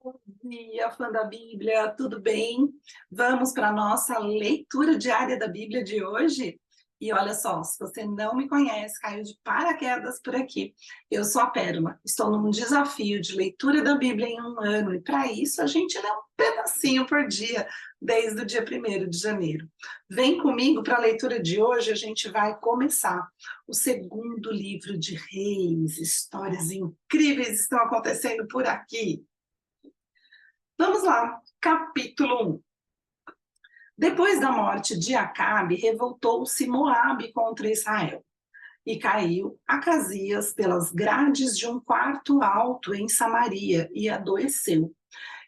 Bom dia, fã da Bíblia, tudo bem? Vamos para a nossa leitura diária da Bíblia de hoje? E olha só, se você não me conhece, caiu de paraquedas por aqui. Eu sou a Pérola, estou num desafio de leitura da Bíblia em um ano, e para isso a gente lê um pedacinho por dia, desde o dia 1º de janeiro. Vem comigo para a leitura de hoje, a gente vai começar o segundo livro de Reis. Histórias incríveis estão acontecendo por aqui. Vamos lá, capítulo 1. Depois da morte de Acabe, revoltou-se Moabe contra Israel e caiu Acasias pelas grades de um quarto alto em Samaria e adoeceu.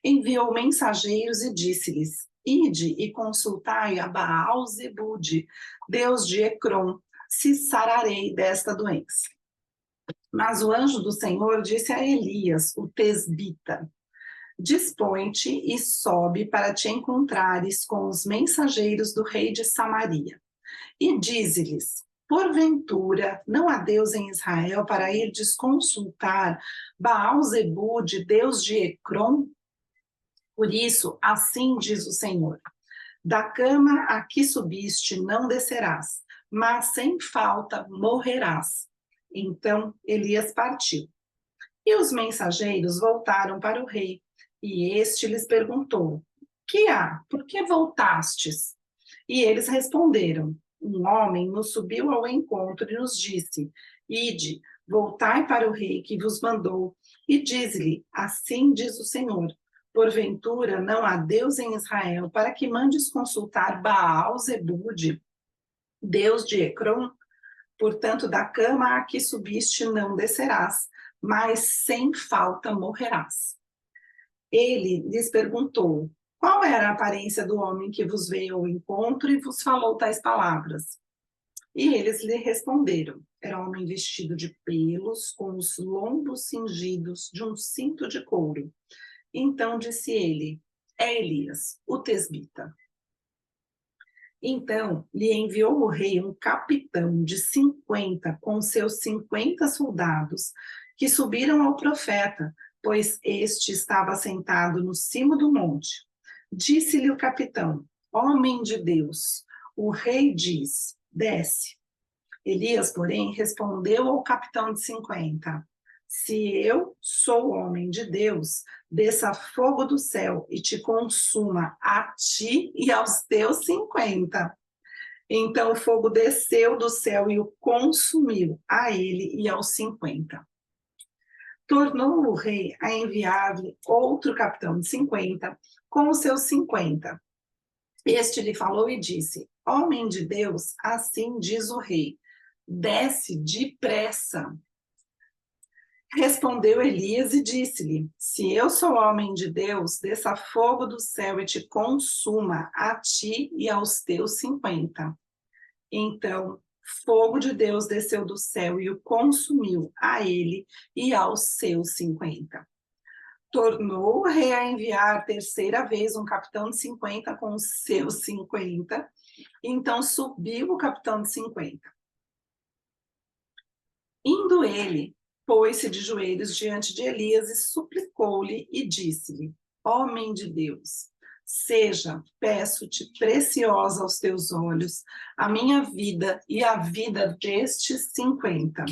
Enviou mensageiros e disse-lhes: Ide e consultai a Baal-zebude, deus de Ecrom, se sararei desta doença. Mas o anjo do Senhor disse a Elias, o tesbita: Dispõe-te e sobe para te encontrares com os mensageiros do rei de Samaria. E dize-lhes: Porventura, não há Deus em Israel para irdes consultar Baal-zebude, deus de Ecrom? Por isso, assim diz o Senhor: Da cama a que subiste não descerás, mas sem falta morrerás. Então Elias partiu. E os mensageiros voltaram para o rei, e este lhes perguntou: Que há? Por que voltastes? E eles responderam: Um homem nos subiu ao encontro e nos disse: Ide, voltai para o rei que vos mandou, e diz-lhe: Assim diz o Senhor: Porventura não há Deus em Israel para que mandes consultar Baal-zebude, deus de Ecrom? Portanto, da cama a que subiste não descerás, mas sem falta morrerás. Ele lhes perguntou: Qual era a aparência do homem que vos veio ao encontro e vos falou tais palavras? E eles lhe responderam: Era um homem vestido de pelos, com os lombos cingidos de um cinto de couro. Então disse ele: É Elias, o tesbita. Então lhe enviou o rei um capitão de 50 com seus 50 soldados, que subiram ao profeta, pois este estava sentado no cimo do monte. Disse-lhe o capitão: Homem de Deus, o rei diz: Desce. Elias, porém, respondeu ao capitão de 50: Se eu sou homem de Deus, desça fogo do céu e te consuma a ti e aos teus 50. Então o fogo desceu do céu e o consumiu, a ele e aos 50. Tornou o rei a enviar-lhe outro capitão de 50 com os seus 50. Este lhe falou e disse: Homem de Deus, assim diz o rei: Desce depressa. Respondeu Elias e disse-lhe: Se eu sou homem de Deus, desça fogo do céu e te consuma, a ti e aos teus 50. Então, fogo de Deus desceu do céu e o consumiu, a ele e aos seus 50. Tornou o rei a enviar terceira vez um capitão de 50 com os seus 50. Então subiu o capitão de 50. Indo ele, pôs-se de joelhos diante de Elias e suplicou-lhe e disse-lhe: Homem de Deus, seja, peço-te, preciosa aos teus olhos, a minha vida e a vida destes 50,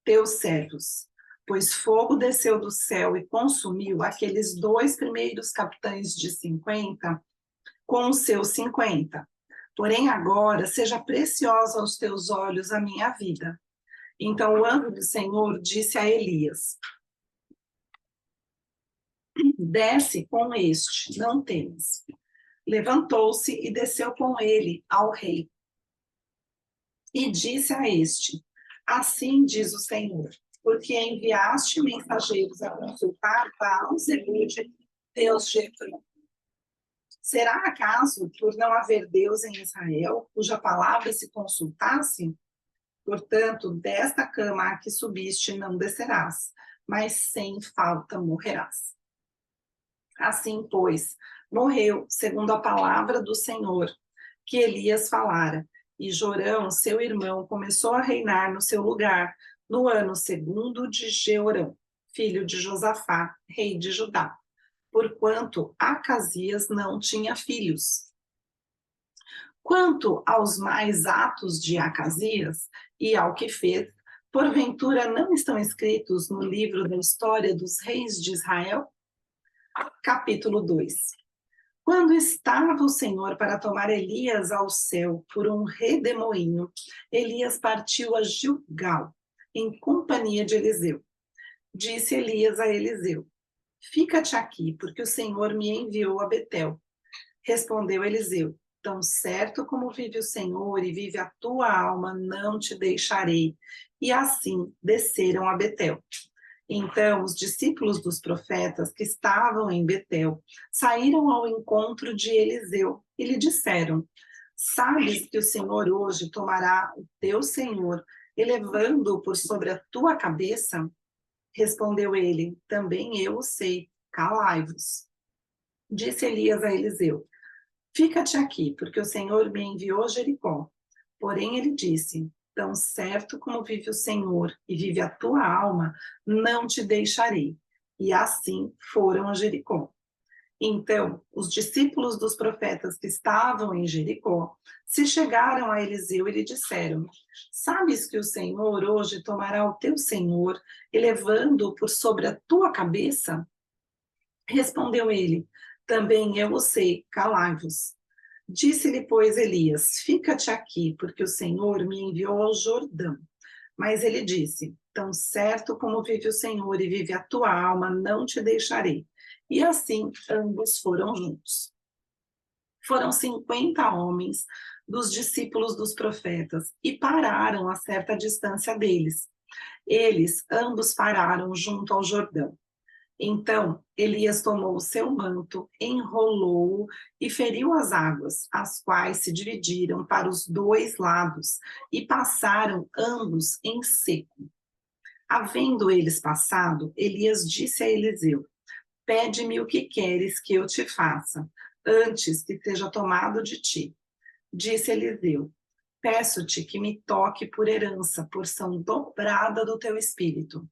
teus servos. Pois fogo desceu do céu e consumiu aqueles 2 primeiros capitães de 50 com os seus 50. Porém agora seja preciosa aos teus olhos a minha vida. Então o anjo do Senhor disse a Elias: Desce com este, não temas. Levantou-se e desceu com ele ao rei. E disse a este: Assim diz o Senhor, porque enviaste mensageiros a consultar Baal-zebude, deus de Ecrom. Será acaso por não haver Deus em Israel, cuja palavra se consultasse? Portanto, desta cama a que subiste não descerás, mas sem falta morrerás. Assim, pois, morreu, segundo a palavra do Senhor, que Elias falara, e Jorão, seu irmão, começou a reinar no seu lugar, no ano 2º de Jeorão, filho de Josafá, rei de Judá. porquanto Acasias não tinha filhos. Quanto aos mais atos de Acasias e ao que fez, porventura não estão escritos no livro da história dos reis de Israel? Capítulo 2. Quando estava o Senhor para tomar Elias ao céu por um redemoinho, Elias partiu a Gilgal, em companhia de Eliseu. Disse Elias a Eliseu: fica-te aqui, porque o Senhor me enviou a Betel. Respondeu Eliseu: tão certo como vive o Senhor e vive a tua alma, não te deixarei. E assim desceram a Betel. Então os discípulos dos profetas que estavam em Betel saíram ao encontro de Eliseu e lhe disseram: sabes que o Senhor hoje tomará o teu senhor, elevando-o por sobre a tua cabeça? Respondeu ele: também eu o sei, calai-vos. Disse Elias a Eliseu: fica-te aqui, porque o Senhor me enviou a Jericó. Porém ele disse: tão certo como vive o Senhor e vive a tua alma, não te deixarei. E assim foram a Jericó. Então, os discípulos dos profetas que estavam em Jericó se chegaram a Eliseu e lhe disseram: sabes que o Senhor hoje tomará o teu senhor, elevando-o por sobre a tua cabeça? Respondeu ele: também eu o sei, calai-vos. Disse-lhe, pois, Elias: fica-te aqui, porque o Senhor me enviou ao Jordão. Mas ele disse: tão certo como vive o Senhor e vive a tua alma, não te deixarei. E assim ambos foram juntos. Foram 50 homens dos discípulos dos profetas e pararam a certa distância deles. Eles ambos pararam junto ao Jordão. Então Elias tomou o seu manto, enrolou-o e feriu as águas, as quais se dividiram para os dois lados e passaram ambos em seco. Havendo eles passado, Elias disse a Eliseu: pede-me o que queres que eu te faça, antes que seja tomado de ti. Disse Eliseu: peço-te que me toque por herança, porção dobrada do teu espírito.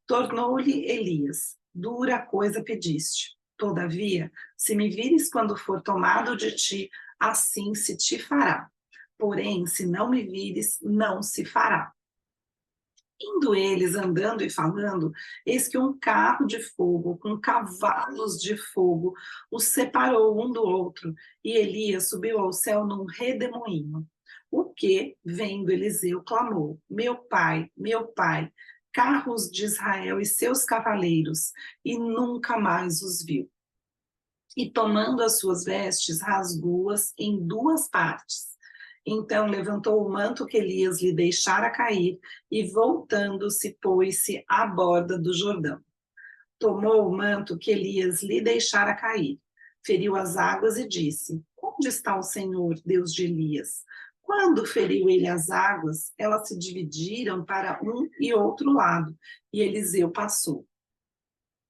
Tornou-lhe Elias: dura coisa pediste. Todavia, se me vires quando for tomado de ti, assim se te fará. Porém, se não me vires, não se fará. Indo eles andando e falando, eis que um carro de fogo, com cavalos de fogo, os separou um do outro, e Elias subiu ao céu num redemoinho. O que, vendo Eliseu, clamou: meu pai, carros de Israel e seus cavaleiros, e nunca mais os viu. E tomando as suas vestes, rasgou-as em duas partes. Então levantou o manto que Elias lhe deixara cair e, voltando-se, pôs-se à borda do Jordão. Tomou o manto que Elias lhe deixara cair, feriu as águas e disse: onde está o Senhor, Deus de Elias? Quando feriu ele as águas, elas se dividiram para um e outro lado, e Eliseu passou.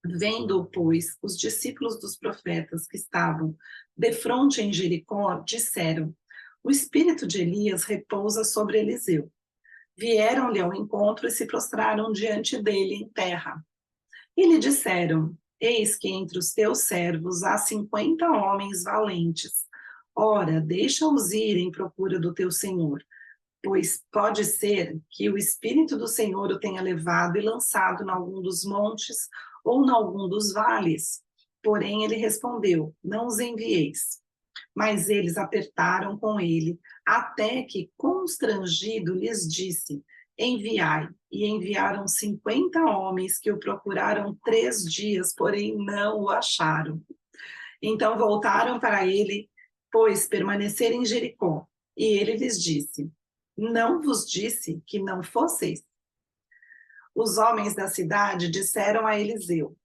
Vendo, pois, os discípulos dos profetas que estavam defronte em Jericó, disseram: o espírito de Elias repousa sobre Eliseu. Vieram-lhe ao encontro e se prostraram diante dele em terra. E lhe disseram: eis que entre os teus servos há 50 homens valentes. Ora, deixa-os ir em procura do teu senhor, pois pode ser que o Espírito do Senhor o tenha levado e lançado em algum dos montes ou em algum dos vales. Porém ele respondeu: não os envieis. Mas eles apertaram com ele, até que, constrangido, lhes disse: enviai. E enviaram 50 homens que o procuraram 3 dias, porém não o acharam. Então voltaram para ele, pois permaneceram em Jericó. E ele lhes disse: não vos disse que não fosseis? Os homens da cidade disseram a Eliseu: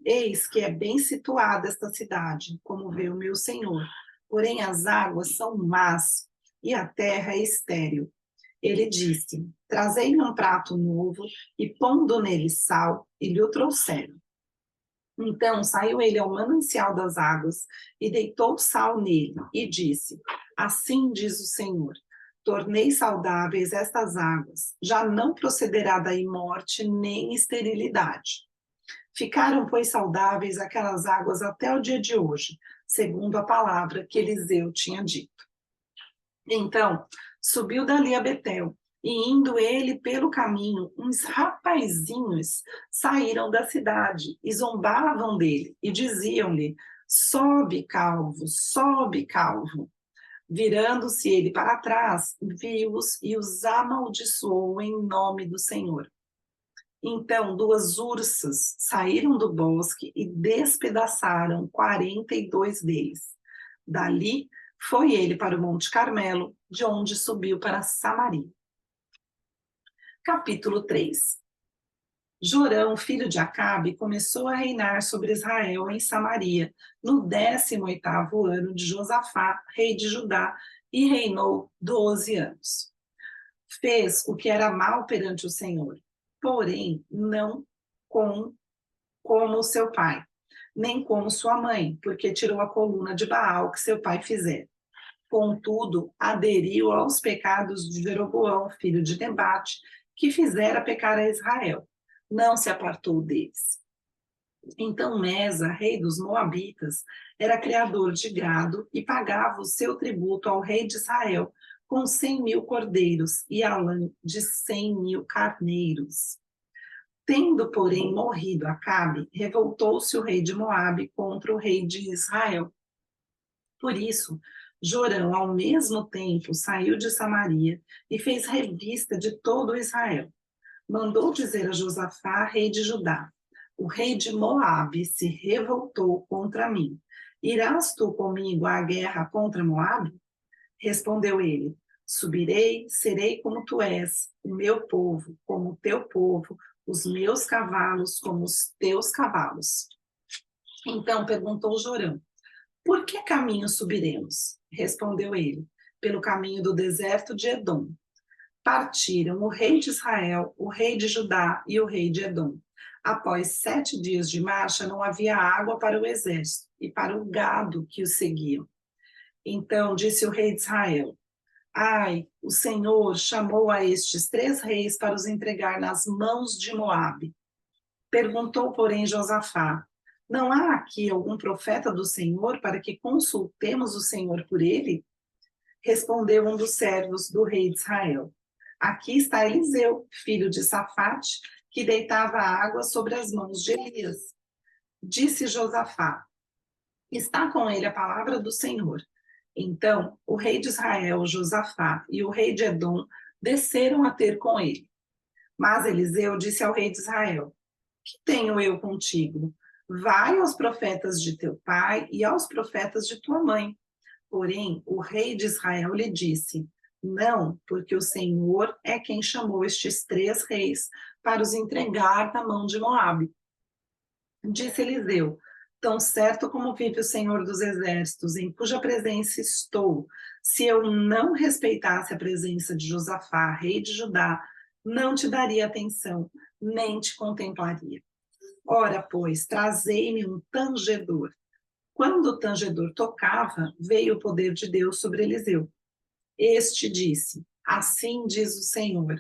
eis que é bem situada esta cidade, como vê o meu senhor. Porém as águas são más e a terra é estéril. Ele disse: trazei-me um prato novo e pondo nele sal, e lhe o trouxeram. Então saiu ele ao manancial das águas e deitou sal nele e disse: assim diz o Senhor: tornei saudáveis estas águas, já não procederá daí morte nem esterilidade. Ficaram, pois, saudáveis aquelas águas até o dia de hoje, segundo a palavra que Eliseu tinha dito. Então, subiu dali a Betel, e indo ele pelo caminho, uns rapazinhos saíram da cidade e zombavam dele, e diziam-lhe: sobe, calvo, sobe, calvo. Virando-se ele para trás, viu-os e os amaldiçoou em nome do Senhor. Então, duas ursas saíram do bosque e despedaçaram 42 deles. Dali, foi ele para o Monte Carmelo, de onde subiu para Samaria. Capítulo 3. Jorão, filho de Acabe, começou a reinar sobre Israel em Samaria, no 18º ano de Josafá, rei de Judá, e reinou 12 anos. Fez o que era mal perante o Senhor, porém não como seu pai, nem como sua mãe, porque tirou a coluna de Baal que seu pai fizera. Contudo, aderiu aos pecados de Jeroboão, filho de Nebate, que fizera pecar a Israel. Não se apartou deles. Então Mesa, rei dos Moabitas, era criador de gado e pagava o seu tributo ao rei de Israel com 100.000 cordeiros e a lã de 100.000 carneiros. Tendo, porém, morrido Acabe, revoltou-se o rei de Moabe contra o rei de Israel. Por isso, Jorão, ao mesmo tempo, saiu de Samaria e fez revista de todo Israel. Mandou dizer a Josafá, rei de Judá: o rei de Moabe se revoltou contra mim. Irás tu comigo à guerra contra Moabe? Respondeu ele: subirei, serei como tu és, o meu povo como o teu povo, os meus cavalos como os teus cavalos. Então perguntou Jorão: por que caminho subiremos? Respondeu ele: pelo caminho do deserto de Edom. Partiram o rei de Israel, o rei de Judá e o rei de Edom. Após 7 dias de marcha, não havia água para o exército e para o gado que os seguiam. Então disse o rei de Israel: ai, o Senhor chamou a estes 3 reis para os entregar nas mãos de Moabe. Perguntou, porém, Josafá: não há aqui algum profeta do Senhor para que consultemos o Senhor por ele? Respondeu um dos servos do rei de Israel: aqui está Eliseu, filho de Safate, que deitava água sobre as mãos de Elias. Disse Josafá: está com ele a palavra do Senhor. Então o rei de Israel, Josafá, e o rei de Edom desceram a ter com ele. Mas Eliseu disse ao rei de Israel: que tenho eu contigo? Vai aos profetas de teu pai e aos profetas de tua mãe. Porém, o rei de Israel lhe disse: não, porque o Senhor é quem chamou estes 3 reis para os entregar na mão de Moabe. Disse Eliseu: tão certo como vive o Senhor dos exércitos, em cuja presença estou, se eu não respeitasse a presença de Josafá, rei de Judá, não te daria atenção, nem te contemplaria. Ora, pois, trazei-me um tangedor. Quando o tangedor tocava, veio o poder de Deus sobre Eliseu. Este disse: assim diz o Senhor: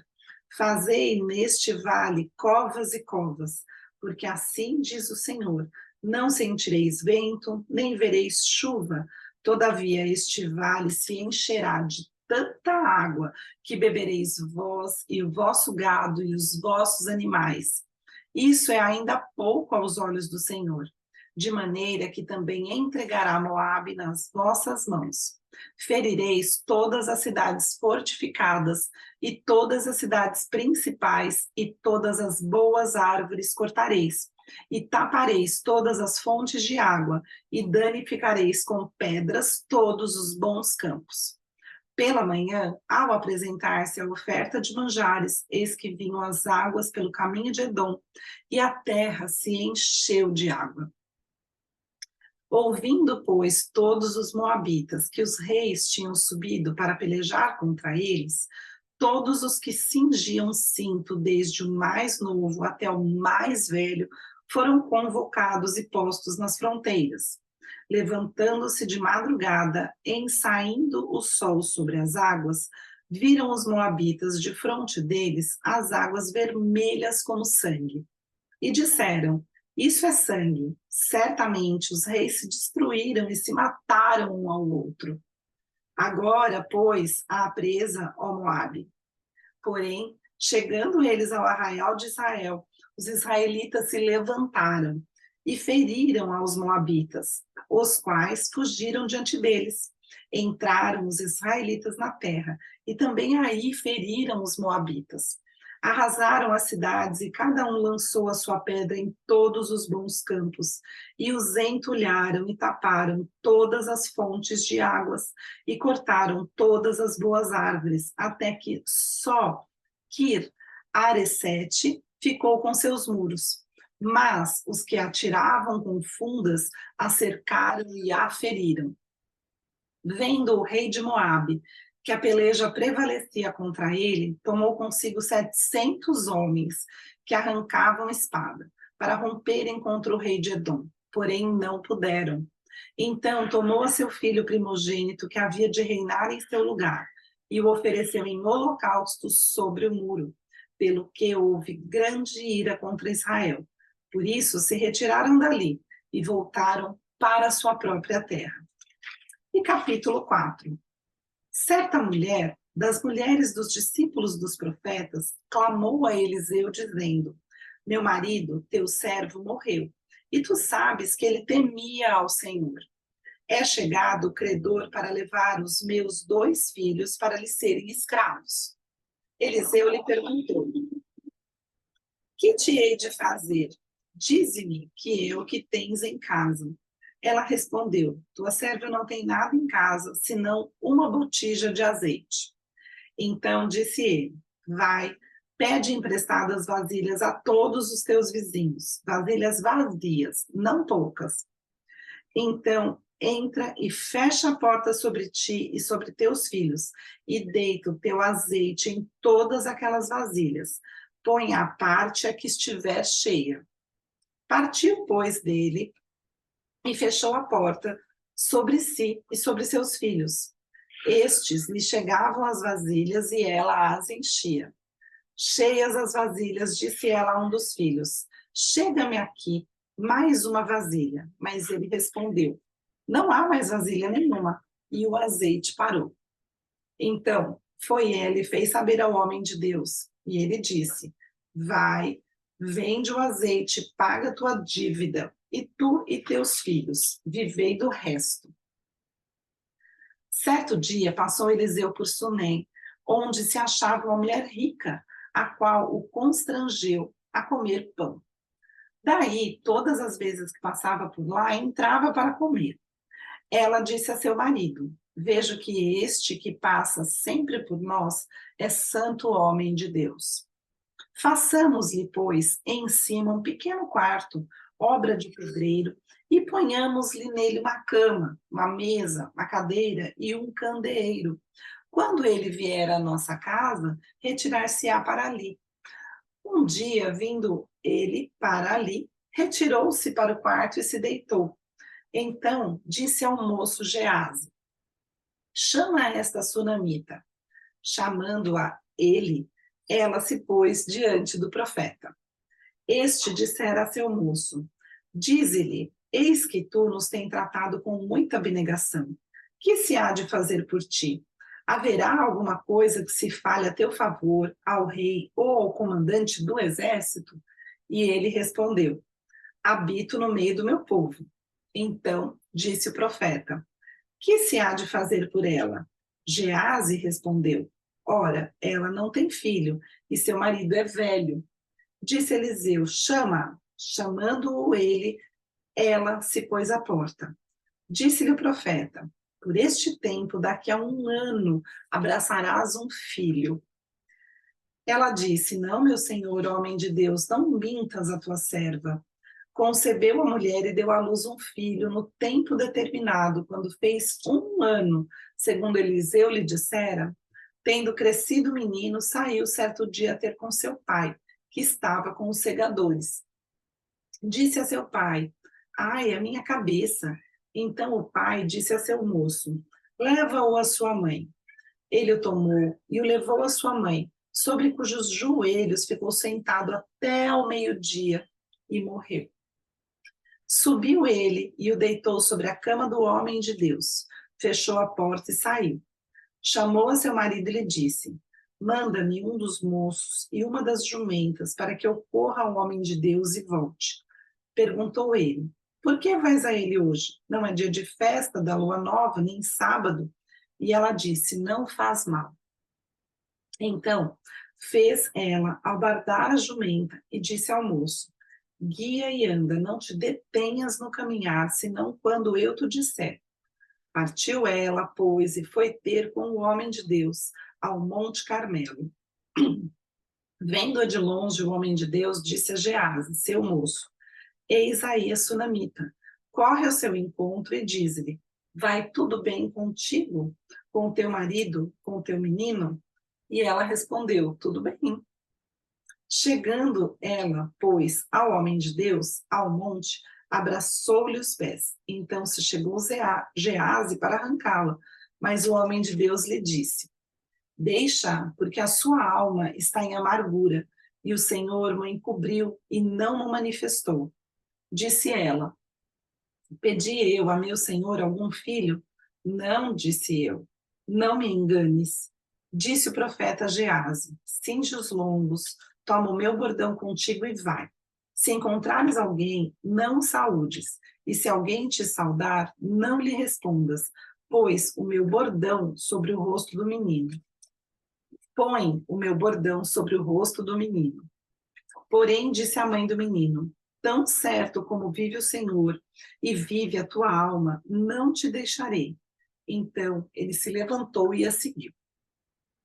fazei neste vale covas e covas, porque assim diz o Senhor: não sentireis vento, nem vereis chuva, todavia este vale se encherá de tanta água que bebereis vós e o vosso gado e os vossos animais. Isso é ainda pouco aos olhos do Senhor, de maneira que também entregará Moabe nas vossas mãos. Ferireis todas as cidades fortificadas e todas as cidades principais e todas as boas árvores cortareis, e tapareis todas as fontes de água, e danificareis com pedras todos os bons campos. Pela manhã, ao apresentar-se a oferta de manjares, eis que vinham as águas pelo caminho de Edom, e a terra se encheu de água. Ouvindo, pois, todos os moabitas que os reis tinham subido para pelejar contra eles, todos os que cingiam cinto, desde o mais novo até o mais velho, foram convocados e postos nas fronteiras. Levantando-se de madrugada, em saindo o sol sobre as águas, viram os moabitas de fronte deles as águas vermelhas como sangue. E disseram: Isso é sangue. Certamente os reis se destruíram e se mataram um ao outro. Agora, pois, há presa, ó Moabe. Porém, chegando eles ao arraial de Israel, os israelitas se levantaram e feriram aos moabitas, os quais fugiram diante deles. Entraram os israelitas na terra e também aí feriram os moabitas. Arrasaram as cidades e cada um lançou a sua pedra em todos os bons campos e os entulharam e taparam todas as fontes de águas e cortaram todas as boas árvores, até que só Kir Haresete ficou com seus muros. Mas os que atiravam com fundas a cercaram e a feriram. Vendo o rei de Moabe que a peleja prevalecia contra ele, tomou consigo 700 homens que arrancavam espada para romperem contra o rei de Edom, porém não puderam. Então tomou a seu filho primogênito que havia de reinar em seu lugar e o ofereceu em holocausto sobre o muro, pelo que houve grande ira contra Israel. Por isso se retiraram dali e voltaram para a sua própria terra. E capítulo 4. Certa mulher, das mulheres dos discípulos dos profetas, clamou a Eliseu, dizendo: Meu marido, teu servo, morreu, e tu sabes que ele temia ao Senhor. É chegado o credor para levar os meus 2 filhos para lhe serem escravos. Eliseu lhe perguntou: Que te hei de fazer? Dize-me que tens em casa. Ela respondeu: Tua serva não tem nada em casa, senão uma botija de azeite. Então disse ele: Vai, pede emprestadas vasilhas a todos os teus vizinhos, vasilhas vazias, não poucas. Então entra e fecha a porta sobre ti e sobre teus filhos, e deita o teu azeite em todas aquelas vasilhas. Põe à parte a que estiver cheia. Partiu, pois, dele e fechou a porta sobre si e sobre seus filhos. Estes lhe chegavam as vasilhas e ela as enchia. Cheias as vasilhas, disse ela a um dos filhos: Chega-me aqui mais uma vasilha. Mas ele respondeu: Não há mais vasilha nenhuma. E o azeite parou. Então foi ela e fez saber ao homem de Deus. E ele disse: Vai, vende o azeite, paga tua dívida, e tu e teus filhos vivei do resto. Certo dia passou Eliseu por Sunem, onde se achava uma mulher rica, a qual o constrangeu a comer pão. Daí, todas as vezes que passava por lá, entrava para comer. Ela disse a seu marido: Vejo que este que passa sempre por nós é santo homem de Deus. Façamos-lhe, pois, em cima um pequeno quarto, obra de pedreiro, e ponhamos-lhe nele uma cama, uma mesa, uma cadeira e um candeeiro. Quando ele vier à nossa casa, retirar-se-á para ali. Um dia, vindo ele para ali, retirou-se para o quarto e se deitou. Então disse ao moço Geazi: Chama esta sunamita. Chamando-a ele, ela se pôs diante do profeta. Este dissera a seu moço: Dize-lhe, eis que tu nos tem tratado com muita abnegação. Que se há de fazer por ti? Haverá alguma coisa que se fale a teu favor, ao rei ou ao comandante do exército? E ele respondeu: Habito no meio do meu povo. Então disse o profeta: Que se há de fazer por ela? Geazi respondeu: Ora, ela não tem filho, e seu marido é velho. Disse Eliseu: Chama-a. Chamando-o ele, ela se pôs à porta. Disse-lhe o profeta: Por este tempo, daqui a 1 ano, abraçarás um filho. Ela disse: Não, meu senhor, homem de Deus, não mintas a tua serva. Concebeu a mulher e deu à luz um filho no tempo determinado, quando fez 1 ano, segundo Eliseu lhe dissera. Tendo crescido o menino, saiu certo dia a ter com seu pai, que estava com os segadores. Disse a seu pai: Ai, a minha cabeça. Então o pai disse a seu moço: Leva-o à sua mãe. Ele o tomou e o levou à sua mãe, sobre cujos joelhos ficou sentado até ao meio-dia e morreu. Subiu ele e o deitou sobre a cama do homem de Deus, fechou a porta e saiu. Chamou a seu marido e lhe disse: manda-me um dos moços e uma das jumentas, para que eu corra ao homem de Deus e volte. Perguntou ele: por que vais a ele hoje? Não é dia de festa da lua nova, nem sábado? E ela disse: não faz mal. Então fez ela albardar a jumenta e disse ao moço: guia e anda, não te detenhas no caminhar, senão quando eu te disser. Partiu ela, pois, e foi ter com o homem de Deus ao Monte Carmelo. Vendo-a de longe, o homem de Deus disse a Gease, seu moço: eis aí a sunamita. Corre ao seu encontro e diz-lhe: vai tudo bem contigo? Com o teu marido? Com o teu menino? E ela respondeu: tudo bem. Chegando ela, pois, ao homem de Deus, ao monte, abraçou-lhe os pés. Então se chegou Gease para arrancá-la, mas o homem de Deus lhe disse: deixa, porque a sua alma está em amargura, e o Senhor o encobriu e não o manifestou. Disse ela: pedi eu a meu senhor algum filho? Não, disse eu. Não me enganes. Disse o profeta Gease: cinge os lombos, toma o meu bordão contigo e vai. Se encontrares alguém, não o saúdes, e se alguém te saudar, não lhe respondas, pois o meu bordão sobre o rosto do menino. Põe o meu bordão sobre o rosto do menino. Porém, disse a mãe do menino: tão certo como vive o Senhor e vive a tua alma, não te deixarei. Então ele se levantou e a seguiu.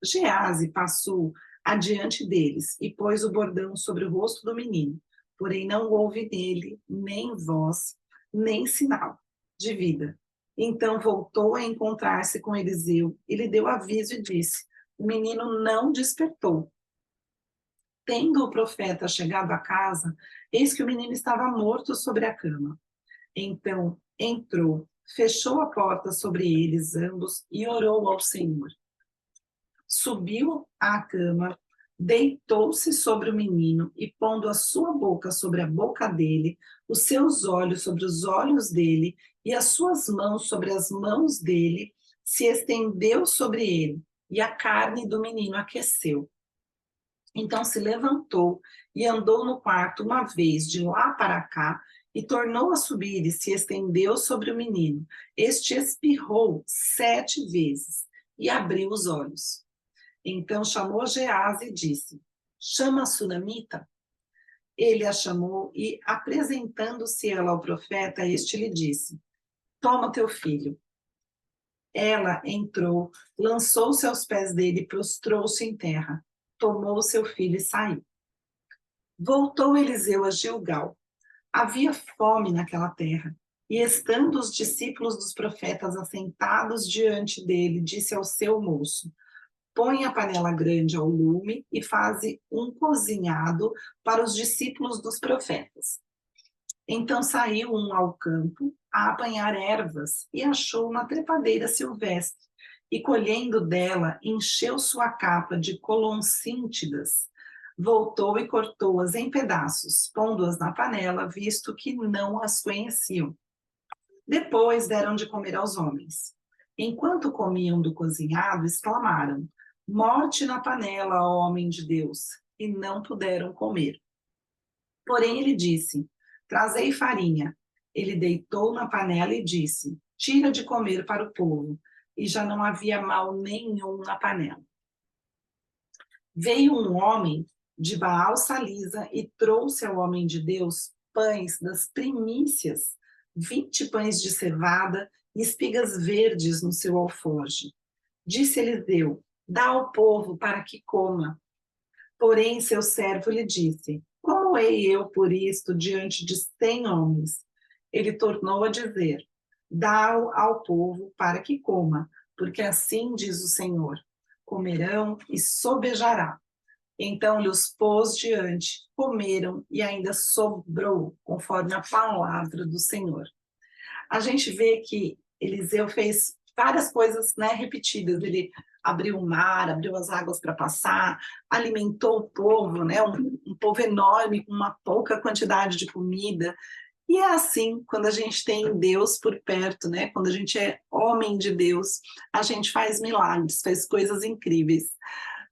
Gease passou adiante deles e pôs o bordão sobre o rosto do menino, porém não houve nele nem voz, nem sinal de vida. Então voltou a encontrar-se com Eliseu e lhe deu aviso e disse: o menino não despertou. Tendo o profeta chegado à casa, eis que o menino estava morto sobre a cama. Então entrou, fechou a porta sobre eles ambos e orou ao Senhor. Subiu à cama, deitou-se sobre o menino e, pondo a sua boca sobre a boca dele, os seus olhos sobre os olhos dele e as suas mãos sobre as mãos dele, se estendeu sobre ele, e a carne do menino aqueceu. Então se levantou e andou no quarto uma vez de lá para cá, e tornou a subir e se estendeu sobre o menino. Este espirrou 7 vezes e abriu os olhos. Então chamou Gease e disse: chama a sunamita. Ele a chamou e, apresentando-se ela ao profeta, este lhe disse: toma teu filho. Ela entrou, lançou-se aos pés dele e prostrou-se em terra. Tomou seu filho e saiu. Voltou Eliseu a Gilgal. Havia fome naquela terra. E estando os discípulos dos profetas assentados diante dele, disse ao seu moço: põe a panela grande ao lume e faze um cozinhado para os discípulos dos profetas. Então saiu um ao campo a apanhar ervas e achou uma trepadeira silvestre, e colhendo dela, encheu sua capa de coloncíntidas. Voltou e cortou-as em pedaços, pondo-as na panela, visto que não as conheciam. Depois deram de comer aos homens. Enquanto comiam do cozinhado, exclamaram: morte na panela, ó homem de Deus, e não puderam comer. Porém ele disse: trazei farinha. Ele deitou na panela e disse: tira de comer para o povo. E já não havia mal nenhum na panela. Veio um homem de Baal Salisa e trouxe ao homem de Deus pães das primícias, 20 pães de cevada e espigas verdes no seu alforje. Disse Eliseu: dá ao povo para que coma. Porém seu servo lhe disse: como hei eu por isto diante de 100 homens? Ele tornou a dizer: dá-o ao povo para que coma, porque assim diz o Senhor: comerão e sobejará. Então lhes pôs diante, comeram e ainda sobrou, conforme a palavra do Senhor. A gente vê que Eliseu fez várias coisas, né, repetidas. Ele abriu o mar, abriu as águas para passar, alimentou o povo, né, um povo enorme com uma pouca quantidade de comida. E é assim, quando a gente tem Deus por perto, né? Quando a gente é homem de Deus, a gente faz milagres, faz coisas incríveis.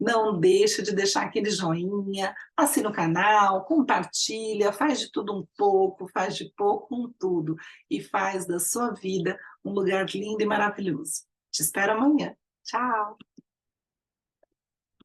Não deixa de deixar aquele joinha, assina o canal, compartilha, faz de tudo um pouco, faz de pouco um tudo e faz da sua vida um lugar lindo e maravilhoso. Te espero amanhã. Tchau!